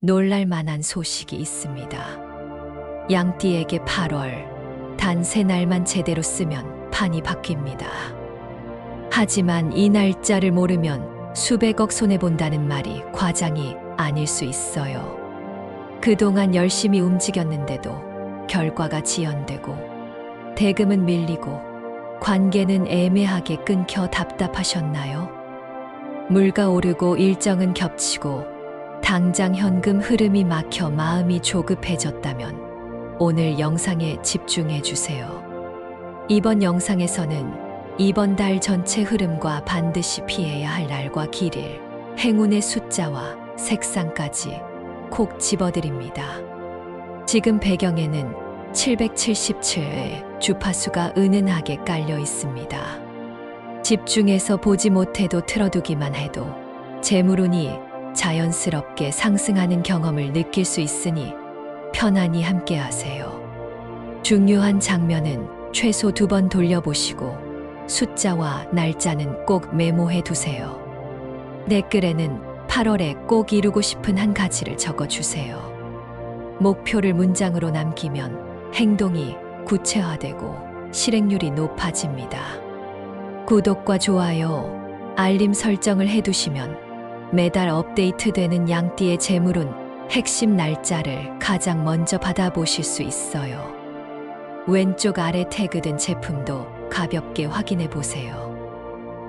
놀랄 만한 소식이 있습니다. 양띠에게 8월 단 3날만 제대로 쓰면 판이 바뀝니다. 하지만 이 날짜를 모르면 수백억 손해본다는 말이 과장이 아닐 수 있어요. 그동안 열심히 움직였는데도 결과가 지연되고 대금은 밀리고 관계는 애매하게 끊겨 답답하셨나요? 물가 오르고 일정은 겹치고 당장 현금 흐름이 막혀 마음이 조급해졌다면 오늘 영상에 집중해 주세요. 이번 영상에서는 이번 달 전체 흐름과 반드시 피해야 할 날과 길일, 행운의 숫자와 색상까지 콕 집어드립니다. 지금 배경에는 777의 주파수가 은은하게 깔려 있습니다. 집중해서 보지 못해도 틀어두기만 해도 재물운이 자연스럽게 상승하는 경험을 느낄 수 있으니 편안히 함께하세요. 중요한 장면은 최소 2번 돌려보시고 숫자와 날짜는 꼭 메모해 두세요. 댓글에는 8월에 꼭 이루고 싶은 한 가지를 적어주세요. 목표를 문장으로 남기면 행동이 구체화되고 실행률이 높아집니다. 구독과 좋아요, 알림 설정을 해두시면 매달 업데이트되는 양띠의 재물운 핵심 날짜를 가장 먼저 받아보실 수 있어요. 왼쪽 아래 태그된 제품도 가볍게 확인해 보세요.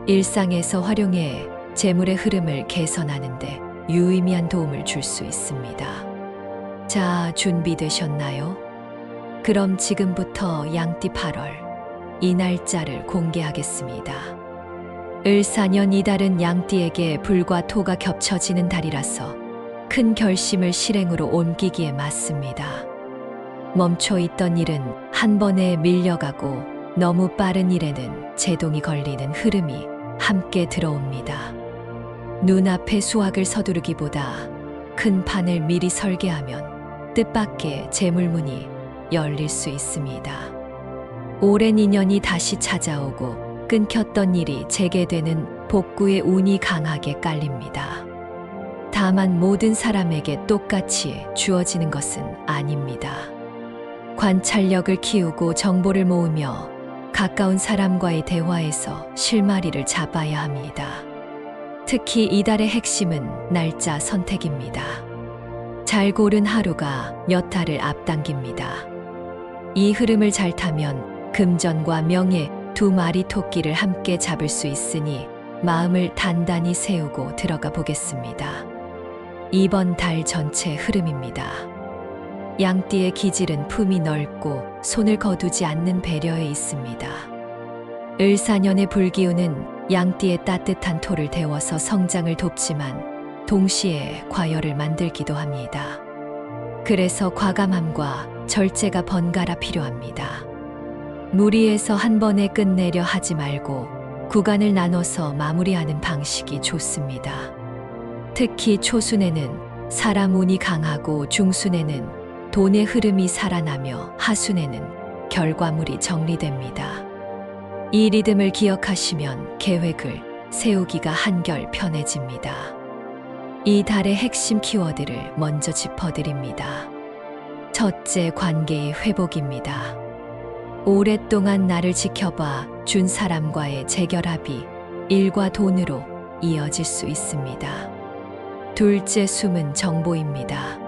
일상에서 활용해 재물의 흐름을 개선하는데 유의미한 도움을 줄 수 있습니다. 자, 준비되셨나요? 그럼 지금부터 양띠 8월 이 날짜를 공개하겠습니다. 을사년 이달은 양띠에게 불과 토가 겹쳐지는 달이라서 큰 결심을 실행으로 옮기기에 맞습니다. 멈춰있던 일은 한 번에 밀려가고 너무 빠른 일에는 제동이 걸리는 흐름이 함께 들어옵니다. 눈앞의 수확을 서두르기보다 큰 판을 미리 설계하면 뜻밖의 재물문이 열릴 수 있습니다. 오랜 인연이 다시 찾아오고 끊겼던 일이 재개되는 복구의 운이 강하게 깔립니다. 다만 모든 사람에게 똑같이 주어지는 것은 아닙니다. 관찰력을 키우고 정보를 모으며 가까운 사람과의 대화에서 실마리를 잡아야 합니다. 특히 이달의 핵심은 날짜 선택입니다. 잘 고른 하루가 몇 달을 앞당깁니다. 이 흐름을 잘 타면 금전과 명예 2마리 토끼를 함께 잡을 수 있으니 마음을 단단히 세우고 들어가 보겠습니다. 이번 달 전체 흐름입니다. 양띠의 기질은 품이 넓고 손을 거두지 않는 배려에 있습니다. 을사년의 불기운은 양띠의 따뜻한 토를 데워서 성장을 돕지만 동시에 과열을 만들기도 합니다. 그래서 과감함과 절제가 번갈아 필요합니다. 무리해서 한 번에 끝내려 하지 말고 구간을 나눠서 마무리하는 방식이 좋습니다. 특히 초순에는 사람 운이 강하고 중순에는 돈의 흐름이 살아나며 하순에는 결과물이 정리됩니다. 이 리듬을 기억하시면 계획을 세우기가 한결 편해집니다. 이 달의 핵심 키워드를 먼저 짚어드립니다. 첫째, 관계의 회복입니다. 오랫동안 나를 지켜봐 준 사람과의 재결합이 일과 돈으로 이어질 수 있습니다. 둘째, 숨은 정보입니다.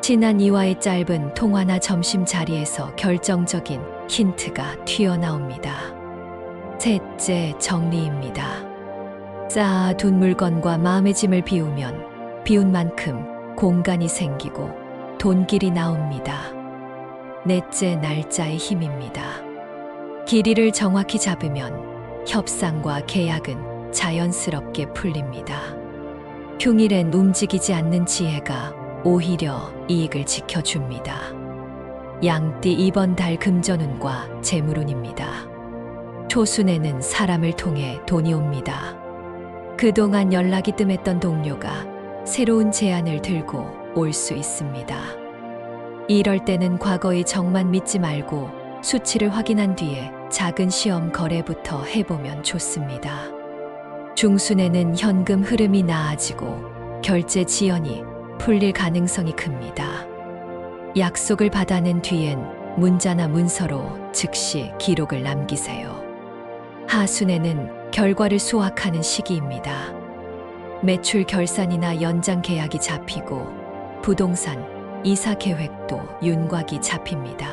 친한 이와의 짧은 통화나 점심 자리에서 결정적인 힌트가 튀어나옵니다. 셋째, 정리입니다. 쌓아둔 물건과 마음의 짐을 비우면 비운 만큼 공간이 생기고 돈길이 나옵니다. 넷째, 날짜의 힘입니다. 길이를 정확히 잡으면 협상과 계약은 자연스럽게 풀립니다. 평일엔 움직이지 않는 지혜가 오히려 이익을 지켜줍니다. 양띠 이번 달 금전운과 재물운입니다. 초순에는 사람을 통해 돈이 옵니다. 그동안 연락이 뜸했던 동료가 새로운 제안을 들고 올 수 있습니다. 이럴 때는 과거의 정만 믿지 말고 수치를 확인한 뒤에 작은 시험 거래부터 해보면 좋습니다. 중순에는 현금 흐름이 나아지고 결제 지연이 풀릴 가능성이 큽니다. 약속을 받아낸 뒤엔 문자나 문서로 즉시 기록을 남기세요. 하순에는 결과를 수확하는 시기입니다. 매출 결산이나 연장 계약이 잡히고 부동산, 이사 계획도 윤곽이 잡힙니다.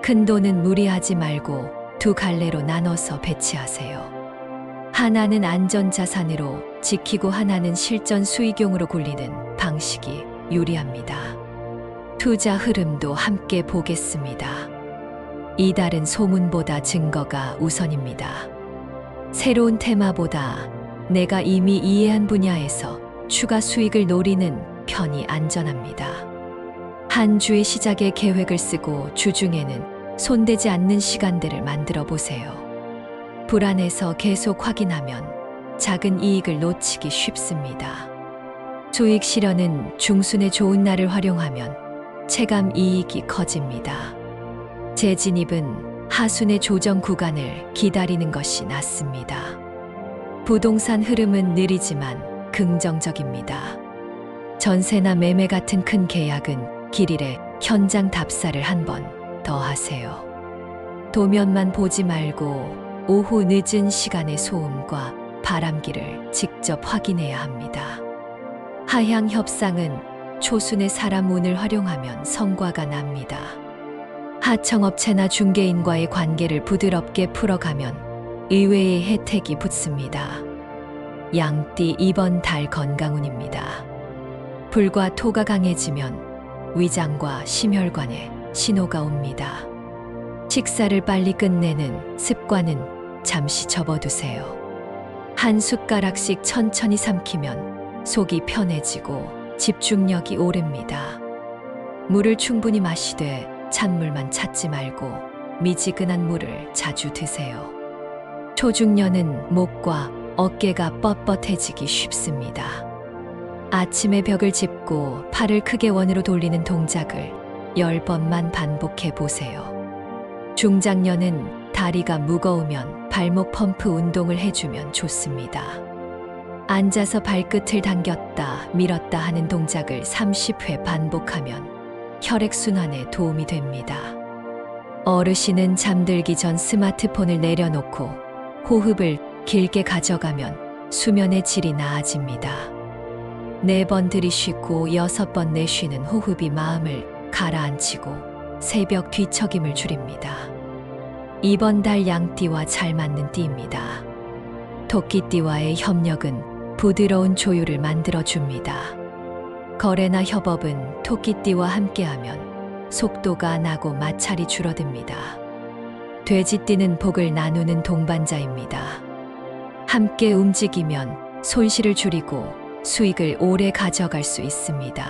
큰 돈은 무리하지 말고 두 갈래로 나눠서 배치하세요. 하나는 안전자산으로 지키고 하나는 실전 수익용으로 굴리는 방식이 유리합니다. 투자 흐름도 함께 보겠습니다. 이달은 소문보다 증거가 우선입니다. 새로운 테마보다 내가 이미 이해한 분야에서 추가 수익을 노리는 편이 안전합니다. 한 주의 시작에 계획을 쓰고 주중에는 손대지 않는 시간들을 만들어 보세요. 불안해서 계속 확인하면 작은 이익을 놓치기 쉽습니다. 수익 실현은 중순의 좋은 날을 활용하면 체감 이익이 커집니다. 재진입은 하순의 조정 구간을 기다리는 것이 낫습니다. 부동산 흐름은 느리지만 긍정적입니다. 전세나 매매 같은 큰 계약은 길일에 현장 답사를 한 번 더 하세요. 도면만 보지 말고 오후 늦은 시간의 소음과 바람기를 직접 확인해야 합니다. 하향 협상은 초순의 사람 운을 활용하면 성과가 납니다. 하청업체나 중개인과의 관계를 부드럽게 풀어가면 의외의 혜택이 붙습니다. 양띠 이번 달 건강운입니다. 불과 토가 강해지면 위장과 심혈관에 신호가 옵니다. 식사를 빨리 끝내는 습관은 잠시 접어두세요. 한 숟가락씩 천천히 삼키면 속이 편해지고 집중력이 오릅니다. 물을 충분히 마시되 찬물만 찾지 말고 미지근한 물을 자주 드세요. 초중년은 목과 어깨가 뻣뻣해지기 쉽습니다. 아침에 벽을 짚고 팔을 크게 원으로 돌리는 동작을 10번만 반복해 보세요. 중장년은 다리가 무거우면 발목 펌프 운동을 해주면 좋습니다. 앉아서 발끝을 당겼다 밀었다 하는 동작을 30회 반복하면 혈액순환에 도움이 됩니다. 어르신은 잠들기 전 스마트폰을 내려놓고 호흡을 길게 가져가면 수면의 질이 나아집니다. 4번 들이쉬고 6번 내쉬는 호흡이 마음을 가라앉히고 새벽 뒤척임을 줄입니다. 이번 달 양띠와 잘 맞는 띠입니다. 토끼띠와의 협력은 부드러운 조율을 만들어줍니다. 거래나 협업은 토끼띠와 함께하면 속도가 나고 마찰이 줄어듭니다. 돼지띠는 복을 나누는 동반자입니다. 함께 움직이면 손실을 줄이고 수익을 오래 가져갈 수 있습니다.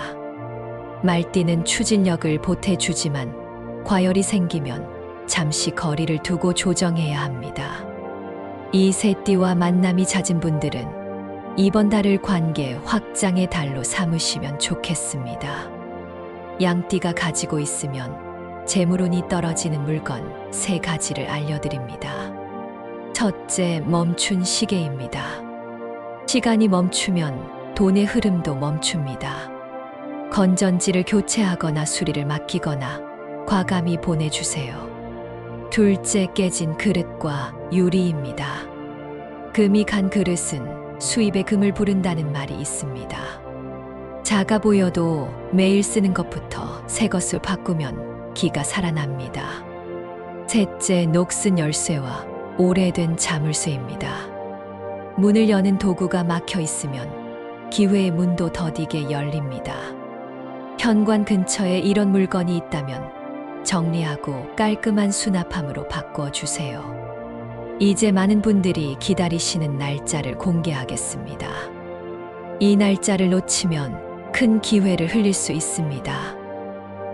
말띠는 추진력을 보태주지만 과열이 생기면 잠시 거리를 두고 조정해야 합니다. 이 세 띠와 만남이 잦은 분들은 이번 달을 관계 확장의 달로 삼으시면 좋겠습니다. 양띠가 가지고 있으면 재물운이 떨어지는 물건 3가지를 알려드립니다. 첫째, 멈춘 시계입니다. 시간이 멈추면 돈의 흐름도 멈춥니다. 건전지를 교체하거나 수리를 맡기거나 과감히 보내주세요. 둘째, 깨진 그릇과 유리입니다. 금이 간 그릇은 수입의 금을 부른다는 말이 있습니다. 작아 보여도 매일 쓰는 것부터 새 것을 바꾸면 기가 살아납니다. 셋째, 녹슨 열쇠와 오래된 자물쇠입니다. 문을 여는 도구가 막혀 있으면 기회의 문도 더디게 열립니다. 현관 근처에 이런 물건이 있다면 정리하고 깔끔한 수납함으로 바꿔주세요. 이제 많은 분들이 기다리시는 날짜를 공개하겠습니다. 이 날짜를 놓치면 큰 기회를 흘릴 수 있습니다.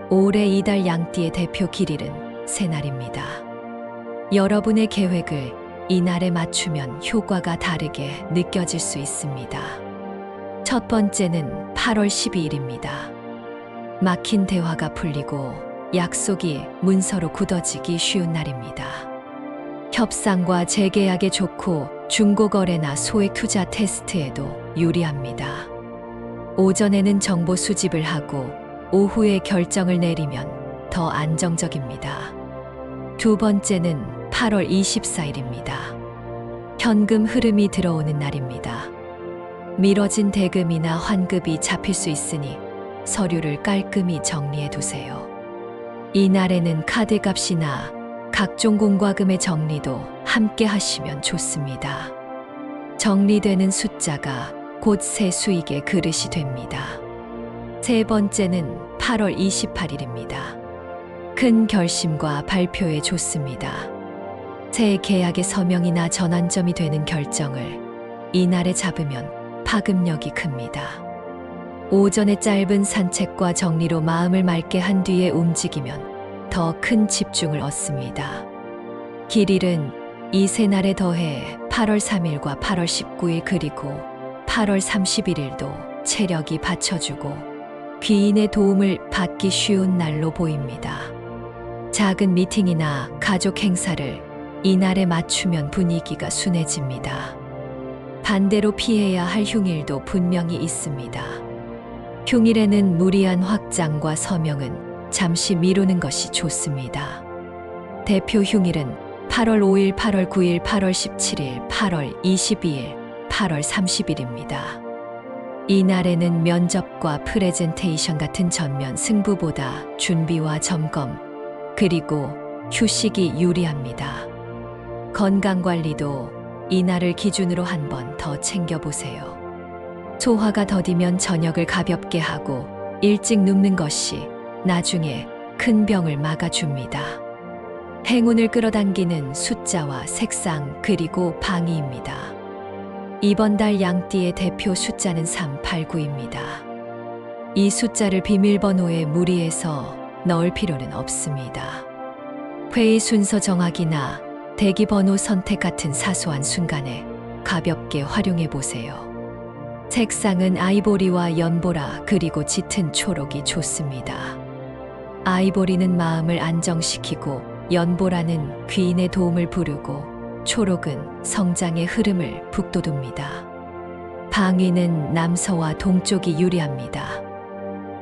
올해 이달 양띠의 대표 길일은 새날입니다. 여러분의 계획을 이 날에 맞추면 효과가 다르게 느껴질 수 있습니다. 첫 번째는 8월 12일입니다. 막힌 대화가 풀리고 약속이 문서로 굳어지기 쉬운 날입니다. 협상과 재계약에 좋고 중고거래나 소액 투자 테스트에도 유리합니다. 오전에는 정보 수집을 하고 오후에 결정을 내리면 더 안정적입니다. 두 번째는 8월 24일입니다. 현금 흐름이 들어오는 날입니다. 미뤄진 대금이나 환급이 잡힐 수 있으니 서류를 깔끔히 정리해 두세요. 이 날에는 카드값이나 각종 공과금의 정리도 함께 하시면 좋습니다. 정리되는 숫자가 곧 새 수익의 그릇이 됩니다. 세 번째는 8월 28일입니다. 큰 결심과 발표에 좋습니다. 새 계약의 서명이나 전환점이 되는 결정을 이날에 잡으면 파급력이 큽니다. 오전에 짧은 산책과 정리로 마음을 맑게 한 뒤에 움직이면 더 큰 집중을 얻습니다. 길일은 이 세 날에 더해 8월 3일과 8월 19일 그리고 8월 31일도 체력이 받쳐주고 귀인의 도움을 받기 쉬운 날로 보입니다. 작은 미팅이나 가족 행사를 이날에 맞추면 분위기가 순해집니다. 반대로 피해야 할 흉일도 분명히 있습니다. 흉일에는 무리한 확장과 서명은 잠시 미루는 것이 좋습니다. 대표 흉일은 8월 5일, 8월 9일, 8월 17일, 8월 22일, 8월 30일입니다. 이 날에는 면접과 프레젠테이션 같은 전면 승부보다 준비와 점검, 그리고 휴식이 유리합니다. 건강관리도 이날을 기준으로 한 번 더 챙겨보세요. 소화가 더디면 저녁을 가볍게 하고 일찍 눕는 것이 나중에 큰 병을 막아줍니다. 행운을 끌어당기는 숫자와 색상 그리고 방위입니다. 이번 달 양띠의 대표 숫자는 3, 8, 9입니다. 이 숫자를 비밀번호에 무리해서 넣을 필요는 없습니다. 회의 순서 정하기나 대기번호 선택 같은 사소한 순간에 가볍게 활용해 보세요. 색상은 아이보리와 연보라 그리고 짙은 초록이 좋습니다. 아이보리는 마음을 안정시키고 연보라는 귀인의 도움을 부르고 초록은 성장의 흐름을 북돋웁니다. 방위는 남서와 동쪽이 유리합니다.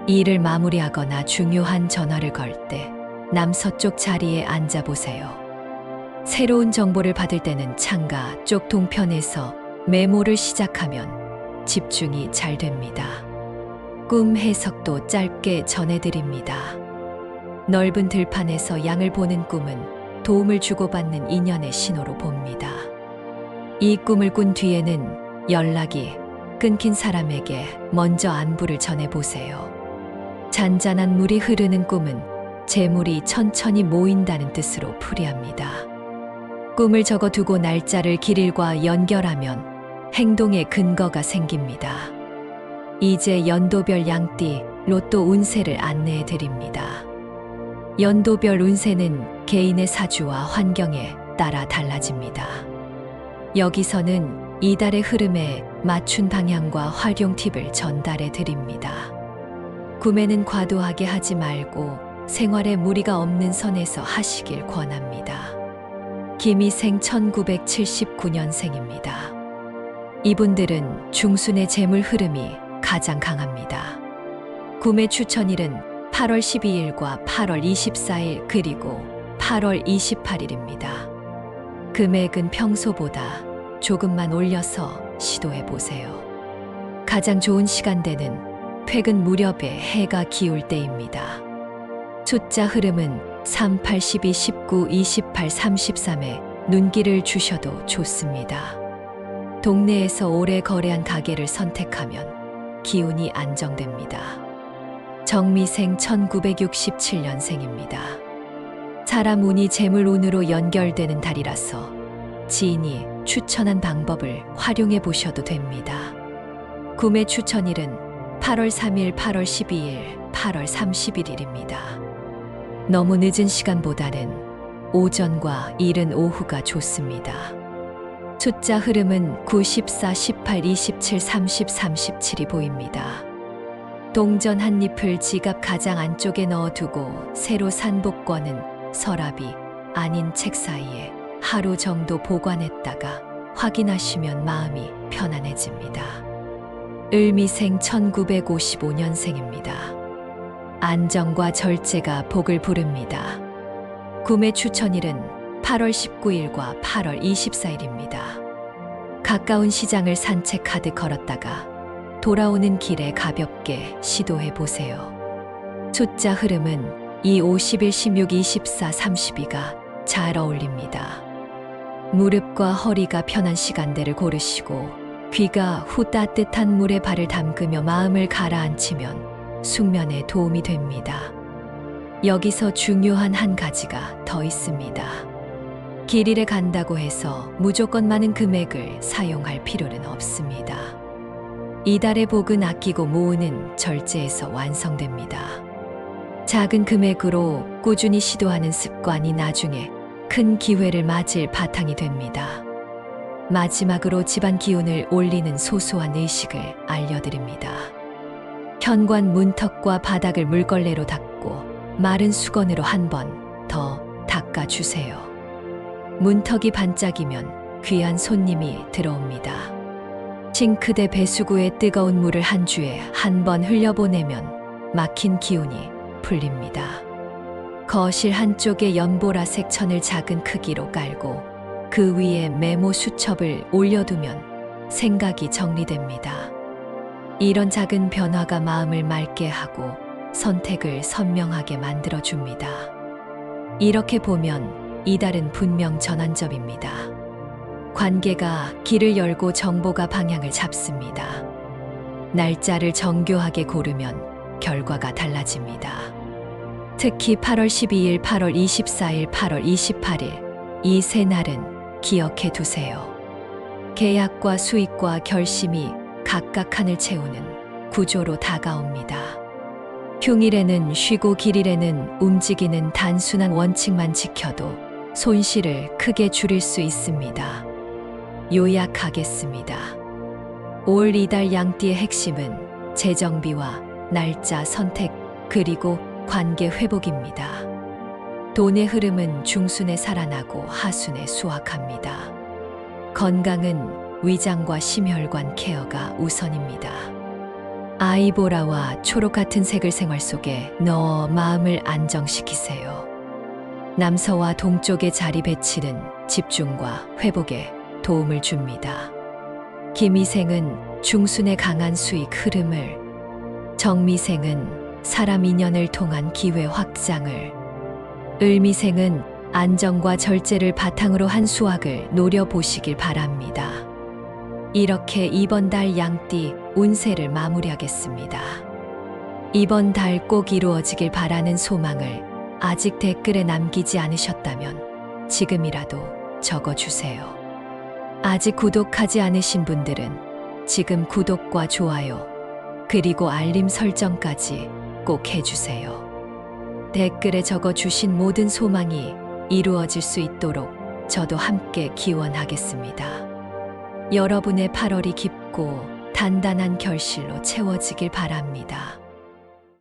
일을 마무리하거나 중요한 전화를 걸 때 남서쪽 자리에 앉아보세요. 새로운 정보를 받을 때는 창가 쪽 동편에서 메모를 시작하면 집중이 잘 됩니다. 꿈 해석도 짧게 전해드립니다. 넓은 들판에서 양을 보는 꿈은 도움을 주고받는 인연의 신호로 봅니다. 이 꿈을 꾼 뒤에는 연락이 끊긴 사람에게 먼저 안부를 전해보세요. 잔잔한 물이 흐르는 꿈은 재물이 천천히 모인다는 뜻으로 풀이합니다. 꿈을 적어두고 날짜를 길일과 연결하면 행동의 근거가 생깁니다. 이제 연도별 양띠 로또 운세를 안내해 드립니다. 연도별 운세는 개인의 사주와 환경에 따라 달라집니다. 여기서는 이달의 흐름에 맞춘 방향과 활용 팁을 전달해 드립니다. 구매는 과도하게 하지 말고 생활에 무리가 없는 선에서 하시길 권합니다. 김희생 1979년생입니다. 이분들은 중순의 재물 흐름이 가장 강합니다. 구매 추천일은 8월 12일과 8월 24일 그리고 8월 28일입니다. 금액은 평소보다 조금만 올려서 시도해 보세요. 가장 좋은 시간대는 퇴근 무렵에 해가 기울 때입니다. 숫자 흐름은 3, 8, 12, 19, 28, 33에 눈길을 주셔도 좋습니다. 동네에서 오래 거래한 가게를 선택하면 기운이 안정됩니다. 정미생 1967년생입니다. 사람 운이 재물 운으로 연결되는 달이라서 지인이 추천한 방법을 활용해 보셔도 됩니다. 구매 추천일은 8월 3일, 8월 12일, 8월 31일입니다. 너무 늦은 시간보다는 오전과 이른 오후가 좋습니다. 숫자 흐름은 9, 14, 18, 27, 30, 37이 보입니다. 동전 한 잎을 지갑 가장 안쪽에 넣어두고 새로 산 복권은 서랍이 아닌 책 사이에 하루 정도 보관했다가 확인하시면 마음이 편안해집니다. 을미생 1955년생입니다. 안정과 절제가 복을 부릅니다. 구매 추천일은 8월 19일과 8월 24일입니다. 가까운 시장을 산책하듯 걸었다가 돌아오는 길에 가볍게 시도해 보세요. 숫자 흐름은 2, 51, 16, 24, 32가 잘 어울립니다. 무릎과 허리가 편한 시간대를 고르시고 귀가 후 따뜻한 물에 발을 담그며 마음을 가라앉히면 숙면에 도움이 됩니다. 여기서 중요한 한 가지가 더 있습니다. 길일에 간다고 해서 무조건 많은 금액을 사용할 필요는 없습니다. 이달의 복은 아끼고 모으는 절제에서 완성됩니다. 작은 금액으로 꾸준히 시도하는 습관이 나중에 큰 기회를 맞을 바탕이 됩니다. 마지막으로 집안 기운을 올리는 소소한 의식을 알려드립니다. 현관 문턱과 바닥을 물걸레로 닦고 마른 수건으로 한 번 더 닦아주세요. 문턱이 반짝이면 귀한 손님이 들어옵니다. 싱크대 배수구에 뜨거운 물을 한 주에 한 번 흘려보내면 막힌 기운이 풀립니다. 거실 한쪽에 연보라색 천을 작은 크기로 깔고 그 위에 메모 수첩을 올려두면 생각이 정리됩니다. 이런 작은 변화가 마음을 맑게 하고 선택을 선명하게 만들어줍니다. 이렇게 보면 이달은 분명 전환점입니다. 관계가 길을 열고 정보가 방향을 잡습니다. 날짜를 정교하게 고르면 결과가 달라집니다. 특히 8월 12일, 8월 24일, 8월 28일 이 세 날은 기억해 두세요. 계약과 수익과 결심이 각각 칸을 채우는 구조로 다가옵니다. 휴일에는 쉬고 길일에는 움직이는 단순한 원칙만 지켜도 손실을 크게 줄일 수 있습니다. 요약하겠습니다. 올 이달 양띠의 핵심은 재정비와 날짜 선택 그리고 관계 회복입니다. 돈의 흐름은 중순에 살아나고 하순에 수확합니다. 건강은 위장과 심혈관 케어가 우선입니다. 아이보라와 초록 같은 색을 생활 속에 넣어 마음을 안정시키세요. 남서와 동쪽의 자리 배치는 집중과 회복에 도움을 줍니다. 김희생은 중순의 강한 수익 흐름을, 정미생은 사람 인연을 통한 기회 확장을, 을미생은 안정과 절제를 바탕으로 한 수확을 노려보시길 바랍니다. 이렇게 이번 달 양띠 운세를 마무리하겠습니다. 이번 달 꼭 이루어지길 바라는 소망을 아직 댓글에 남기지 않으셨다면 지금이라도 적어주세요. 아직 구독하지 않으신 분들은 지금 구독과 좋아요 그리고 알림 설정까지 꼭 해주세요. 댓글에 적어주신 모든 소망이 이루어질 수 있도록 저도 함께 기원하겠습니다. 여러분의 8월이 깊고 단단한 결실로 채워지길 바랍니다.